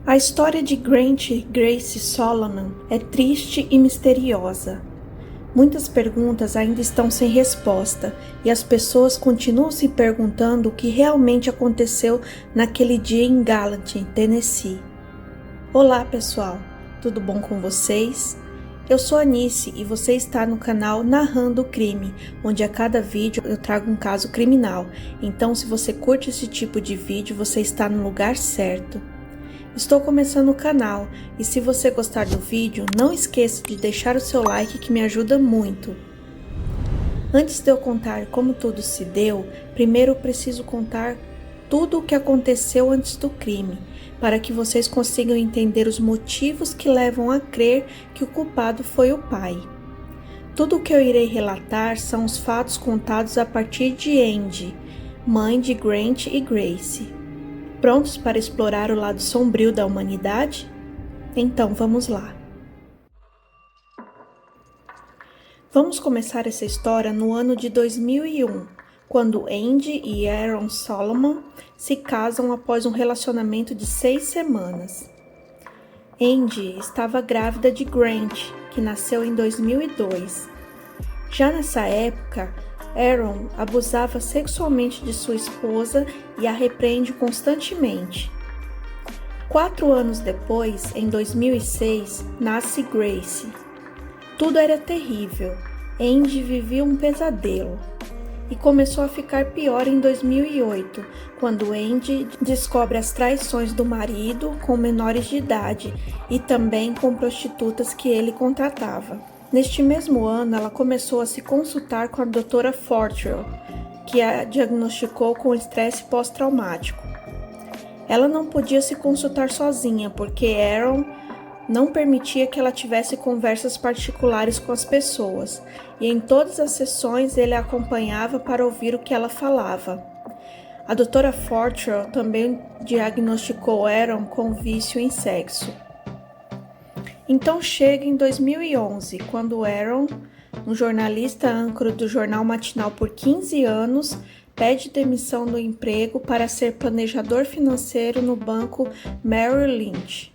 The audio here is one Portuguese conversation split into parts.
A história de Grant e Grace Solomon é triste e misteriosa. Muitas perguntas ainda estão sem resposta e as pessoas continuam se perguntando o que realmente aconteceu naquele dia em Gallatin, Tennessee. Olá pessoal, tudo bom com vocês? Eu sou Anice e você está no canal Narrando o Crime, onde a cada vídeo eu trago um caso criminal. Então, se você curte esse tipo de vídeo, você está no lugar certo. Estou começando o canal e se você gostar do vídeo, não esqueça de deixar o seu like que me ajuda muito. Antes de eu contar como tudo se deu, primeiro eu preciso contar tudo o que aconteceu antes do crime, para que vocês consigam entender os motivos que levam a crer que o culpado foi o pai. Tudo o que eu irei relatar são os fatos contados a partir de Andy, mãe de Grant e Grace. Prontos para explorar o lado sombrio da humanidade? Então vamos lá. Vamos começar essa história no ano de 2001, quando Andy e Aaron Solomon se casam após um relacionamento de 6 semanas. Andy estava grávida de Grant, que nasceu em 2002. Já nessa época, Aaron abusava sexualmente de sua esposa e a repreende constantemente. 4 anos depois, em 2006, nasce Grace. Tudo era terrível. Andy vivia um pesadelo. E começou a ficar pior em 2008, quando Andy descobre as traições do marido com menores de idade e também com prostitutas que ele contratava. Neste mesmo ano, ela começou a se consultar com a doutora Fortrell, que a diagnosticou com estresse pós-traumático. Ela não podia se consultar sozinha, porque Aaron não permitia que ela tivesse conversas particulares com as pessoas, e em todas as sessões ele a acompanhava para ouvir o que ela falava. A doutora Fortrell também diagnosticou Aaron com vício em sexo. Então chega em 2011, quando Aaron, um jornalista âncora do jornal matinal por 15 anos, pede demissão do emprego para ser planejador financeiro no banco Merrill Lynch.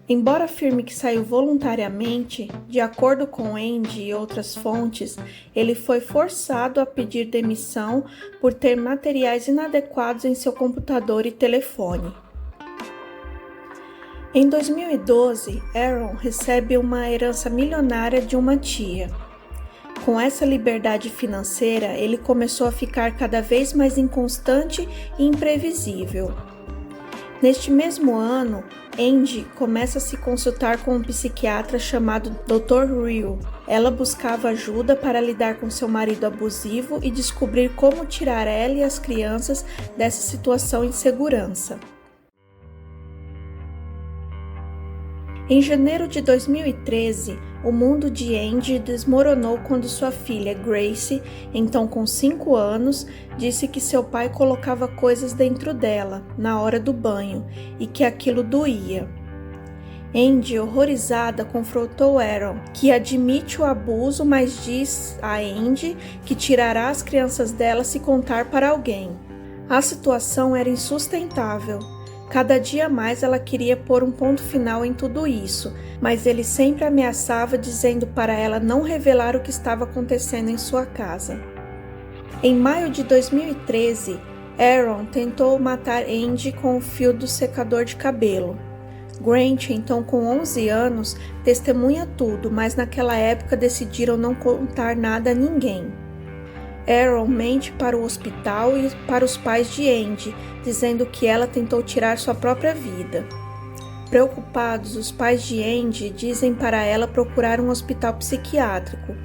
Embora afirme que saiu voluntariamente, de acordo com Andy e outras fontes, ele foi forçado a pedir demissão por ter materiais inadequados em seu computador e telefone. Em 2012, Aaron recebe uma herança milionária de uma tia. Com essa liberdade financeira, ele começou a ficar cada vez mais inconstante e imprevisível. Neste mesmo ano, Andy começa a se consultar com um psiquiatra chamado Dr. Ryu. Ela buscava ajuda para lidar com seu marido abusivo e descobrir como tirar ela e as crianças dessa situação de insegurança. Em janeiro de 2013, o mundo de Andy desmoronou quando sua filha Grace, então com 5 anos, disse que seu pai colocava coisas dentro dela, na hora do banho, e que aquilo doía. Andy, horrorizada, confrontou Aaron, que admite o abuso, mas diz a Andy que tirará as crianças dela se contar para alguém. A situação era insustentável. Cada dia mais ela queria pôr um ponto final em tudo isso, mas ele sempre ameaçava dizendo para ela não revelar o que estava acontecendo em sua casa. Em maio de 2013, Aaron tentou matar Andy com o fio do secador de cabelo. Grant, então com 11 anos, testemunha tudo, mas naquela época decidiram não contar nada a ninguém. Aaron mente para o hospital e para os pais de Andy, dizendo que ela tentou tirar sua própria vida. Preocupados, os pais de Andy dizem para ela procurar um hospital psiquiátrico.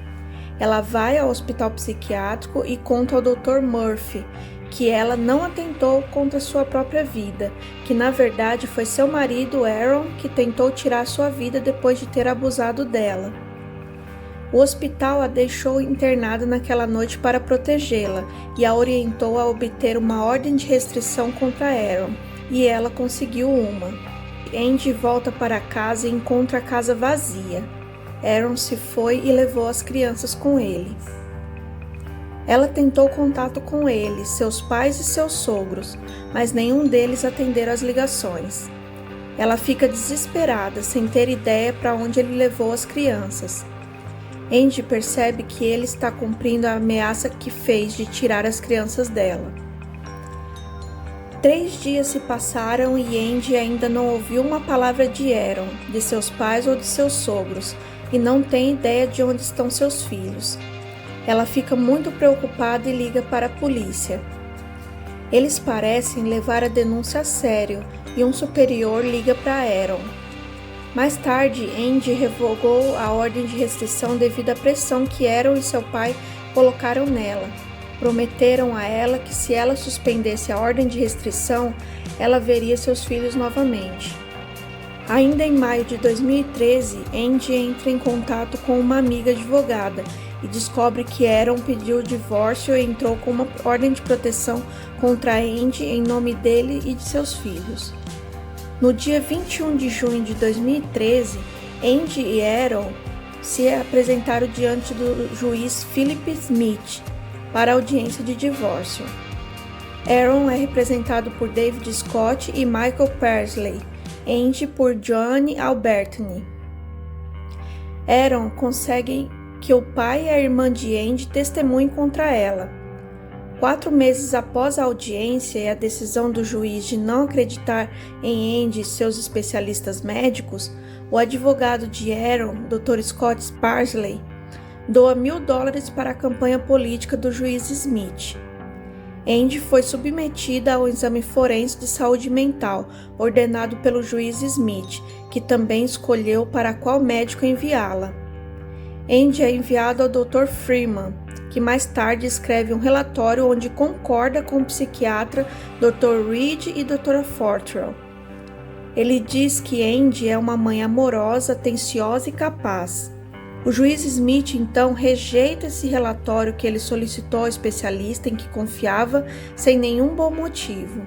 Ela vai ao hospital psiquiátrico e conta ao Dr. Murphy que ela não atentou contra sua própria vida, que na verdade foi seu marido Aaron que tentou tirar sua vida depois de ter abusado dela. O hospital a deixou internada naquela noite para protegê-la e a orientou a obter uma ordem de restrição contra Aaron, e ela conseguiu uma. Andy volta para casa e encontra a casa vazia. Aaron se foi e levou as crianças com ele. Ela tentou contato com ele, seus pais e seus sogros, mas nenhum deles atenderam as ligações. Ela fica desesperada, sem ter ideia para onde ele levou as crianças. Andy percebe que ele está cumprindo a ameaça que fez de tirar as crianças dela. 3 dias se passaram e Andy ainda não ouviu uma palavra de Aaron, de seus pais ou de seus sogros, e não tem ideia de onde estão seus filhos. Ela fica muito preocupada e liga para a polícia. Eles parecem levar a denúncia a sério e um superior liga para Aaron. Mais tarde, Andy revogou a ordem de restrição devido à pressão que Aaron e seu pai colocaram nela. Prometeram a ela que se ela suspendesse a ordem de restrição, ela veria seus filhos novamente. Ainda em maio de 2013, Andy entra em contato com uma amiga advogada e descobre que Aaron pediu o divórcio e entrou com uma ordem de proteção contra Andy em nome dele e de seus filhos. No dia 21 de junho de 2013, Andy e Aaron se apresentaram diante do juiz Philip Smith para audiência de divórcio. Aaron é representado por David Scott e Michael Parsley, Andy por Joanne Albertini. Aaron consegue que o pai e a irmã de Andy testemunhem contra ela. 4 meses após a audiência e a decisão do juiz de não acreditar em Andy e seus especialistas médicos, o advogado de Aaron, Dr. Scott Parsley, doa $1.000 para a campanha política do juiz Smith. Andy foi submetida ao exame forense de saúde mental, ordenado pelo juiz Smith, que também escolheu para qual médico enviá-la. Andy é enviado ao Dr. Freeman, que mais tarde escreve um relatório onde concorda com o psiquiatra Dr. Reed e Dr. Fortrell. Ele diz que Andy é uma mãe amorosa, atenciosa e capaz. O juiz Smith, então, rejeita esse relatório que ele solicitou ao especialista em que confiava, sem nenhum bom motivo.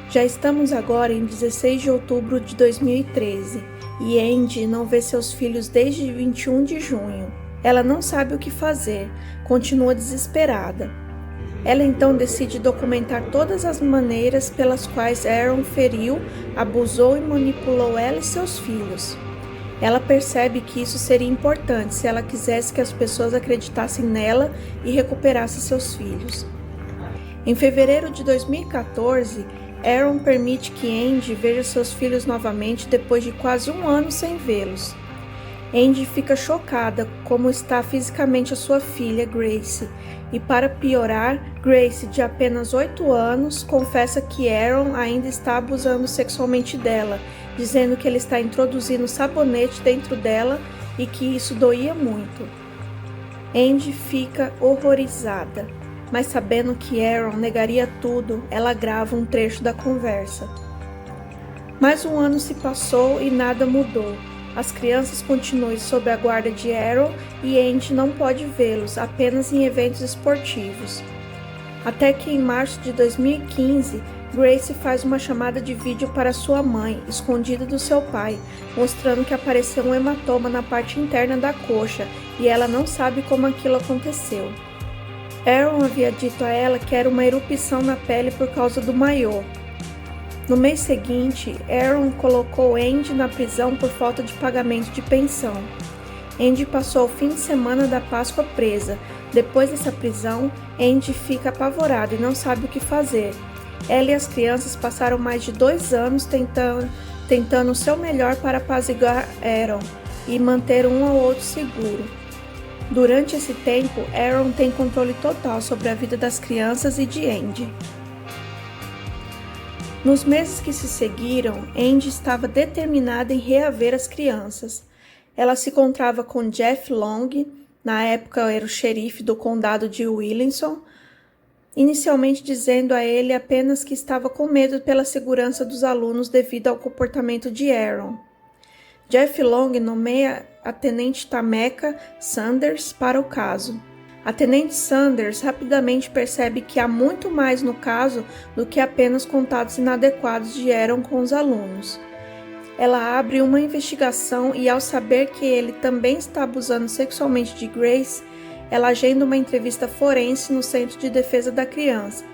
Já estamos agora em 16 de outubro de 2013 e Andy não vê seus filhos desde 21 de junho. Ela não sabe o que fazer, continua desesperada. Ela então decide documentar todas as maneiras pelas quais Aaron feriu, abusou e manipulou ela e seus filhos. Ela percebe que isso seria importante se ela quisesse que as pessoas acreditassem nela e recuperassem seus filhos. Em fevereiro de 2014, Aaron permite que Andy veja seus filhos novamente depois de quase 1 ano sem vê-los. Andy fica chocada como está fisicamente a sua filha, Grace, e para piorar, Grace, de apenas 8 anos, confessa que Aaron ainda está abusando sexualmente dela, dizendo que ele está introduzindo sabonete dentro dela e que isso doía muito. Andy fica horrorizada, mas sabendo que Aaron negaria tudo, ela grava um trecho da conversa. Mais 1 ano se passou e nada mudou. As crianças continuam sob a guarda de Aaron e Andy não pode vê-los, apenas em eventos esportivos. Até que em março de 2015, Grace faz uma chamada de vídeo para sua mãe, escondida do seu pai, mostrando que apareceu um hematoma na parte interna da coxa e ela não sabe como aquilo aconteceu. Aaron havia dito a ela que era uma erupção na pele por causa do maiô. No mês seguinte, Aaron colocou Andy na prisão por falta de pagamento de pensão. Andy passou o fim de semana da Páscoa presa. Depois dessa prisão, Andy fica apavorada e não sabe o que fazer. Ela e as crianças passaram mais de 2 anos tentando o seu melhor para apaziguar Aaron e manter um ao outro seguro. Durante esse tempo, Aaron tem controle total sobre a vida das crianças e de Andy. Nos meses que se seguiram, Andy estava determinada em reaver as crianças. Ela se encontrava com Jeff Long, na época era o xerife do condado de Williamson, inicialmente dizendo a ele apenas que estava com medo pela segurança dos alunos devido ao comportamento de Aaron. Jeff Long nomeia a tenente Tameka Sanders para o caso. A tenente Sanders rapidamente percebe que há muito mais no caso do que apenas contatos inadequados de Aaron com os alunos. Ela abre uma investigação e, ao saber que ele também está abusando sexualmente de Grace, ela agenda uma entrevista forense no Centro de Defesa da Criança.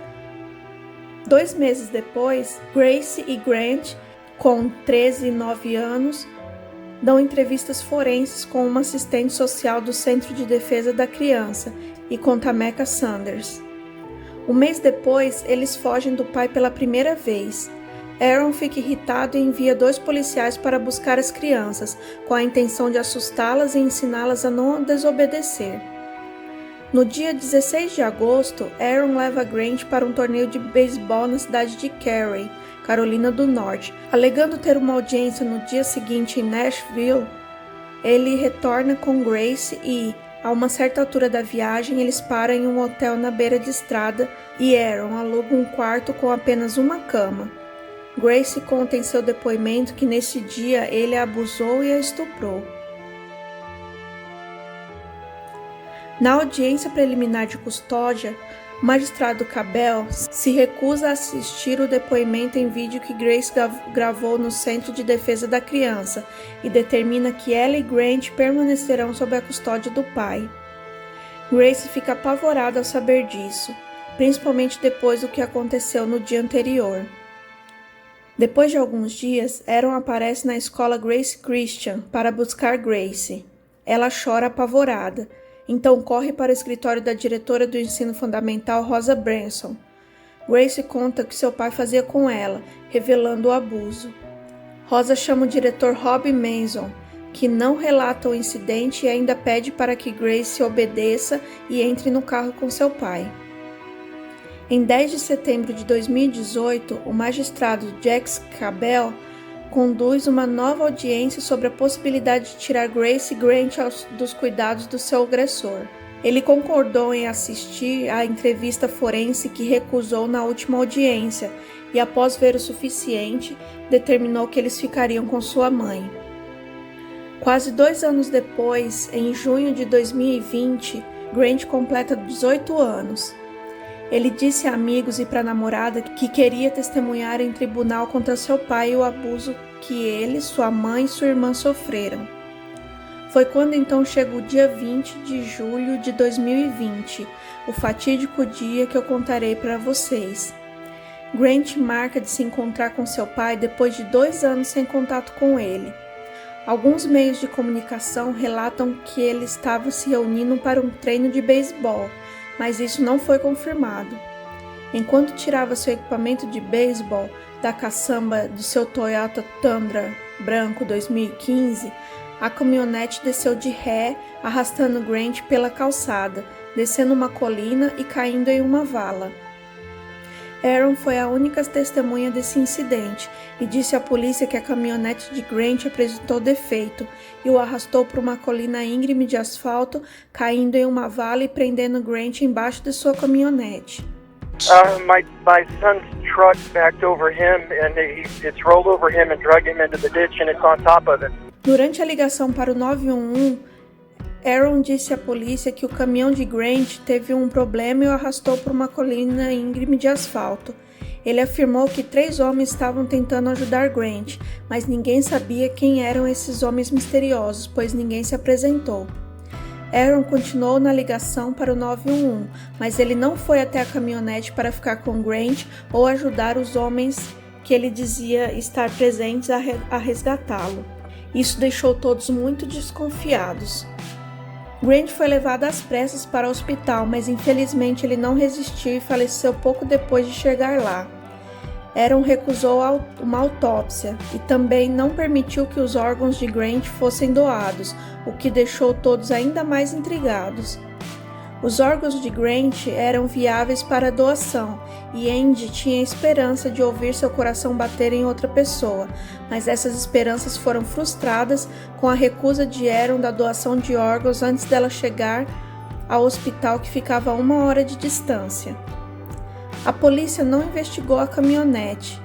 2 meses depois, Grace e Grant com 13 e 9 anos, dão entrevistas forenses com uma assistente social do Centro de Defesa da Criança e com Tameka Sanders. Um mês depois, eles fogem do pai pela primeira vez. Aaron fica irritado e envia 2 policiais para buscar as crianças, com a intenção de assustá-las e ensiná-las a não desobedecer. No dia 16 de agosto, Aaron leva Grant para um torneio de beisebol na cidade de Cary, Carolina do Norte. Alegando ter uma audiência no dia seguinte em Nashville, ele retorna com Grace e, a uma certa altura da viagem, eles param em um hotel na beira de estrada e Aaron aluga um quarto com apenas uma cama. Grace conta em seu depoimento que nesse dia ele a abusou e a estuprou. Na audiência preliminar de custódia, o magistrado Cabell se recusa a assistir o depoimento em vídeo que Grace gravou no Centro de Defesa da Criança e determina que ela e Grant permanecerão sob a custódia do pai. Grace fica apavorada ao saber disso, principalmente depois do que aconteceu no dia anterior. Depois de alguns dias, Aaron aparece na escola Grace Christian para buscar Grace. Ela chora apavorada. Então corre para o escritório da diretora do ensino fundamental, Rosa Branson. Grace conta o que seu pai fazia com ela, revelando o abuso. Rosa chama o diretor Rob Manson, que não relata o incidente e ainda pede para que Grace obedeça e entre no carro com seu pai. Em 10 de setembro de 2018, o magistrado Jack Cabell conduz uma nova audiência sobre a possibilidade de tirar Grace e Grant dos cuidados do seu agressor. Ele concordou em assistir à entrevista forense que recusou na última audiência e, após ver o suficiente, determinou que eles ficariam com sua mãe. Quase 2 anos depois, em junho de 2020, Grant completa 18 anos. Ele disse a amigos e para a namorada que queria testemunhar em tribunal contra seu pai e o abuso que ele, sua mãe e sua irmã sofreram. Foi quando então chegou o dia 20 de julho de 2020, o fatídico dia que eu contarei para vocês. Grant marca de se encontrar com seu pai depois de 2 anos sem contato com ele. Alguns meios de comunicação relatam que ele estava se reunindo para um treino de beisebol, mas isso não foi confirmado. Enquanto tirava seu equipamento de beisebol da caçamba do seu Toyota Tundra branco 2015, a caminhonete desceu de ré, arrastando Grant pela calçada, descendo uma colina e caindo em uma vala. Aaron foi a única testemunha desse incidente e disse à polícia que a caminhonete de Grant apresentou defeito e o arrastou por uma colina íngreme de asfalto, caindo em uma vala e prendendo Grant embaixo de sua caminhonete. My son's truck backed over him and it's rolled over him and drug him into the ditch and it's on top of it. Durante a ligação para o 911, Aaron disse à polícia que o caminhão de Grant teve um problema e o arrastou por uma colina íngreme de asfalto. Ele afirmou que 3 homens estavam tentando ajudar Grant, mas ninguém sabia quem eram esses homens misteriosos, pois ninguém se apresentou. Aaron continuou na ligação para o 911, mas ele não foi até a caminhonete para ficar com Grant ou ajudar os homens que ele dizia estar presentes a resgatá-lo. Isso deixou todos muito desconfiados. Grant foi levado às pressas para o hospital, mas infelizmente ele não resistiu e faleceu pouco depois de chegar lá. Aaron recusou uma autópsia e também não permitiu que os órgãos de Grant fossem doados, o que deixou todos ainda mais intrigados. Os órgãos de Grant eram viáveis para doação e Andy tinha esperança de ouvir seu coração bater em outra pessoa, mas essas esperanças foram frustradas com a recusa de Aaron da doação de órgãos antes dela chegar ao hospital que ficava a 1 hora de distância. A polícia não investigou a caminhonete.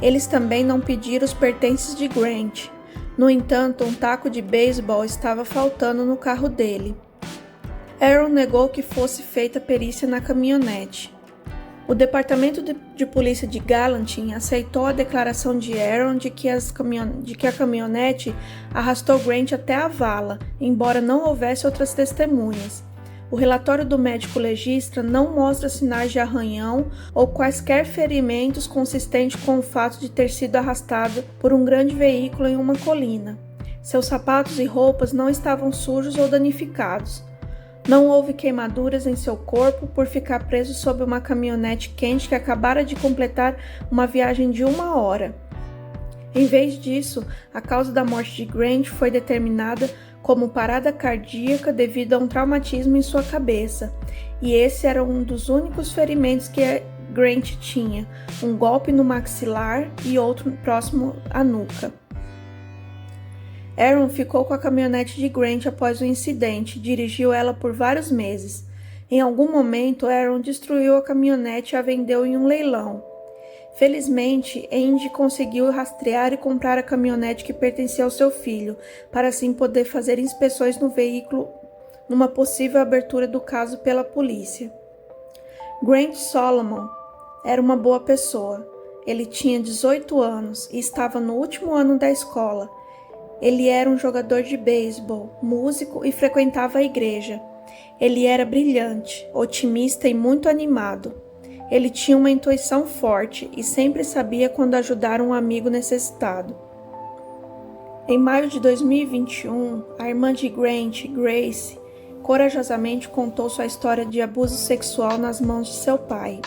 Eles também não pediram os pertences de Grant. No entanto, um taco de beisebol estava faltando no carro dele. Aaron negou que fosse feita perícia na caminhonete. O departamento de polícia de Gallatin aceitou a declaração de Aaron de que a caminhonete arrastou Grant até a vala, embora não houvesse outras testemunhas. O relatório do médico legista não mostra sinais de arranhão ou quaisquer ferimentos consistentes com o fato de ter sido arrastado por um grande veículo em uma colina. Seus sapatos e roupas não estavam sujos ou danificados. Não houve queimaduras em seu corpo por ficar preso sob uma caminhonete quente que acabara de completar uma viagem de 1 hora. Em vez disso, a causa da morte de Grant foi determinada como parada cardíaca devido a um traumatismo em sua cabeça, e esse era um dos únicos ferimentos que Grant tinha, um golpe no maxilar e outro próximo à nuca. Aaron ficou com a caminhonete de Grant após o incidente e dirigiu ela por vários meses. Em algum momento, Aaron destruiu a caminhonete e a vendeu em um leilão. Felizmente, Andy conseguiu rastrear e comprar a caminhonete que pertencia ao seu filho, para assim poder fazer inspeções no veículo numa possível abertura do caso pela polícia. Grant Solomon era uma boa pessoa. Ele tinha 18 anos e estava no último ano da escola. Ele era um jogador de beisebol, músico e frequentava a igreja. Ele era brilhante, otimista e muito animado. Ele tinha uma intuição forte e sempre sabia quando ajudar um amigo necessitado. Em maio de 2021, a irmã de Grant, Grace, corajosamente contou sua história de abuso sexual nas mãos de seu pai.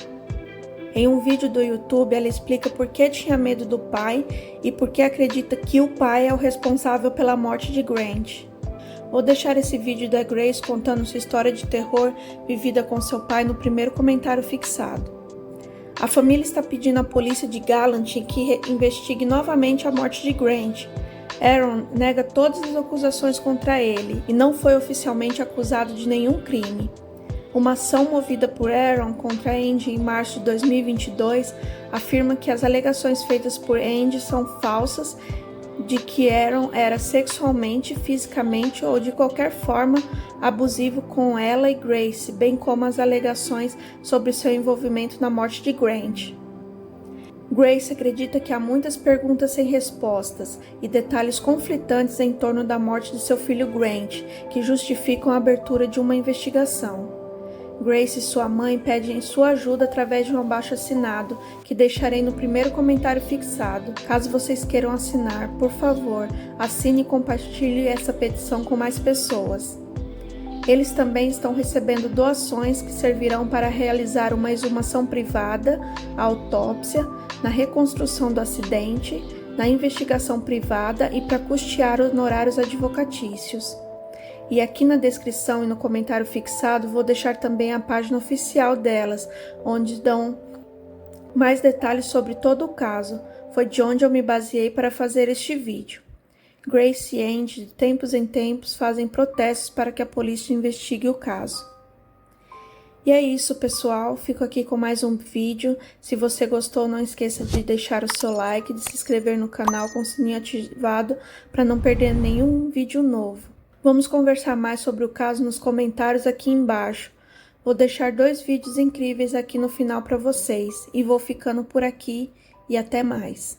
Em um vídeo do YouTube, ela explica por que tinha medo do pai e por que acredita que o pai é o responsável pela morte de Grant. Vou deixar esse vídeo da Grace contando sua história de terror vivida com seu pai no primeiro comentário fixado. A família está pedindo à polícia de Gallant que investigue novamente a morte de Grant. Aaron nega todas as acusações contra ele e não foi oficialmente acusado de nenhum crime. Uma ação movida por Aaron contra Andy em março de 2022 afirma que as alegações feitas por Andy são falsas de que Aaron era sexualmente, fisicamente ou de qualquer forma abusivo com ela e Grace, bem como as alegações sobre seu envolvimento na morte de Grant. Grace acredita que há muitas perguntas sem respostas e detalhes conflitantes em torno da morte de seu filho Grant, que justificam a abertura de uma investigação. Grace e sua mãe pedem sua ajuda através de um abaixo-assinado, que deixarei no primeiro comentário fixado. Caso vocês queiram assinar, por favor, assine e compartilhe essa petição com mais pessoas. Eles também estão recebendo doações que servirão para realizar uma exumação privada, a autópsia, na reconstrução do acidente, na investigação privada e para custear honorários advocatícios. E aqui na descrição e no comentário fixado vou deixar também a página oficial delas, onde dão mais detalhes sobre todo o caso. Foi de onde eu me baseei para fazer este vídeo. Grace e Andy, de tempos em tempos, fazem protestos para que a polícia investigue o caso. E é isso, pessoal. Fico aqui com mais um vídeo. Se você gostou, não esqueça de deixar o seu like, de se inscrever no canal com o sininho ativado para não perder nenhum vídeo novo. Vamos conversar mais sobre o caso nos comentários aqui embaixo. Vou deixar 2 vídeos incríveis aqui no final para vocês. E vou ficando por aqui e até mais.